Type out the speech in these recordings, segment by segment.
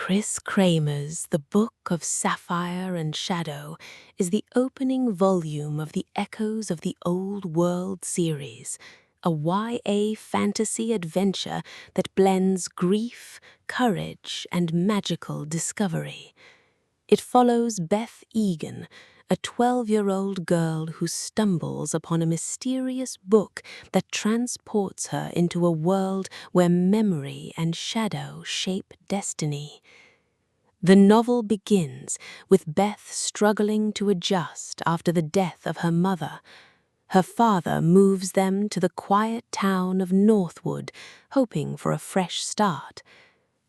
Kris Kramer's The Book of Sapphire and Shadow is the opening volume of the Echoes of the Old World series, a YA fantasy adventure that blends grief, courage, and magical discovery. It follows Beth Egan, a 12-year-old girl who stumbles upon a mysterious book that transports her into a world where memory and shadow shape destiny. The novel begins with Beth struggling to adjust after the death of her mother. Her father moves them to the quiet town of Northwood, hoping for a fresh start.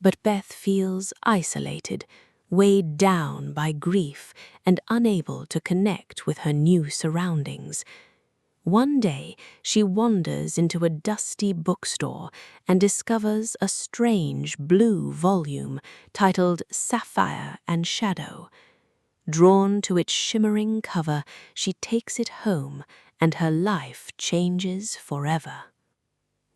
But Beth feels isolated, weighed down by grief and unable to connect with her new surroundings. One day, she wanders into a dusty bookstore and discovers a strange blue volume titled Sapphire and Shadow. Drawn to its shimmering cover, she takes it home, and her life changes forever.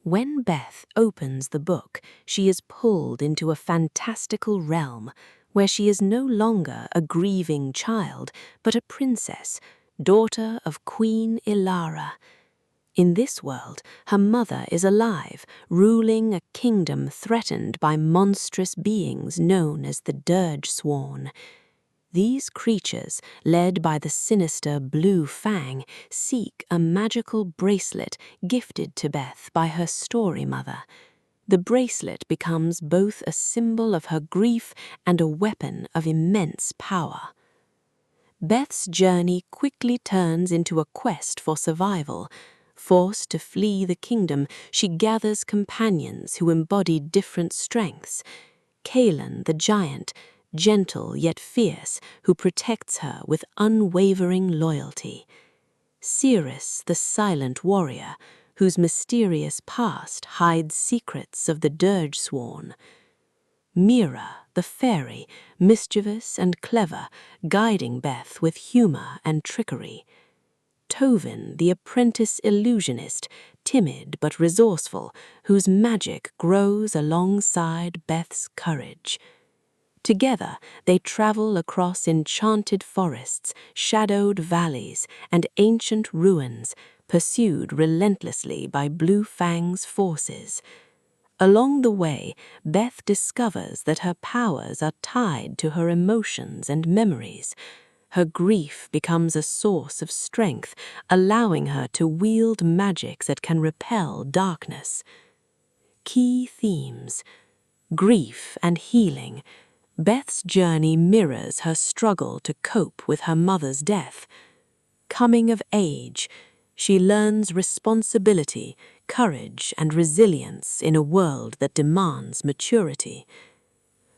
When Beth opens the book, she is pulled into a fantastical realm where she is no longer a grieving child, but a princess, daughter of Queen Ilara. In this world, her mother is alive, ruling a kingdom threatened by monstrous beings known as the Dirge Sworn. These creatures, led by the sinister Blue Fang, seek a magical bracelet gifted to Beth by her story mother. The bracelet becomes both a symbol of her grief and a weapon of immense power. Beth's journey quickly turns into a quest for survival. Forced to flee the kingdom, she gathers companions who embody different strengths. Kaelin, the giant, gentle yet fierce, who protects her with unwavering loyalty. Cirrus, the silent warrior, whose mysterious past hides secrets of the Dirge Sworn. Mira, the fairy, mischievous and clever, guiding Beth with humor and trickery. Tovin, the apprentice illusionist, timid but resourceful, whose magic grows alongside Beth's courage. Together, they travel across enchanted forests, shadowed valleys, and ancient ruins, pursued relentlessly by Blue Fang's forces. Along the way, Beth discovers that her powers are tied to her emotions and memories. Her grief becomes a source of strength, allowing her to wield magics that can repel darkness. Key themes: grief and healing. Beth's journey mirrors her struggle to cope with her mother's death. Coming of age. She learns responsibility, courage, and resilience in a world that demands maturity.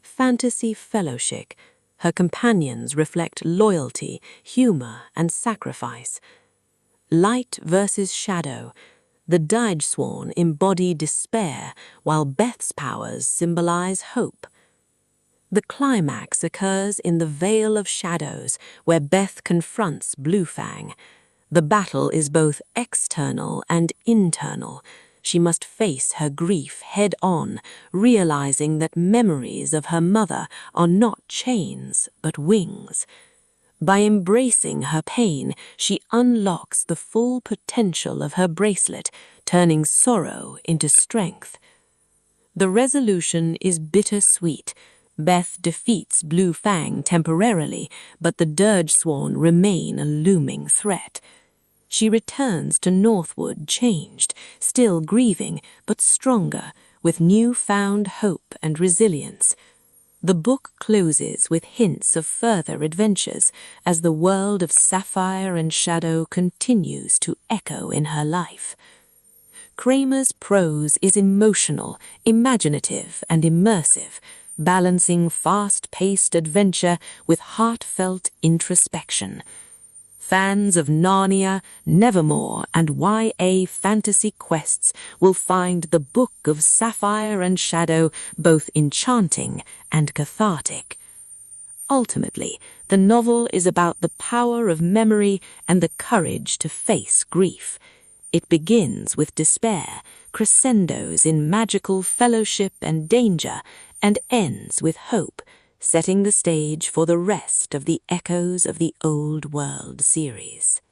Fantasy fellowship. Her companions reflect loyalty, humor, and sacrifice. Light versus shadow. The Dirge Sworn embody despair, while Beth's powers symbolize hope. The climax occurs in the Vale of Shadows, where Beth confronts Blue Fang. The battle is both external and internal. She must face her grief head-on, realizing that memories of her mother are not chains, but wings. By embracing her pain, she unlocks the full potential of her bracelet, turning sorrow into strength. The resolution is bittersweet. Beth defeats Blue Fang temporarily, but the Dirge Sworn remain a looming threat. She returns to Northwood changed, still grieving, but stronger, with newfound hope and resilience. The book closes with hints of further adventures as the world of Sapphire and Shadow continues to echo in her life. Kramer's prose is emotional, imaginative, and immersive, balancing fast-paced adventure with heartfelt introspection. Fans of Narnia, Nevermoor, and YA fantasy quests will find the Book of Sapphire and Shadow both enchanting and cathartic. Ultimately, the novel is about the power of memory and the courage to face grief. It begins with despair, crescendos in magical fellowship and danger, and ends with hope, setting the stage for the rest of the Echoes of the Old World series.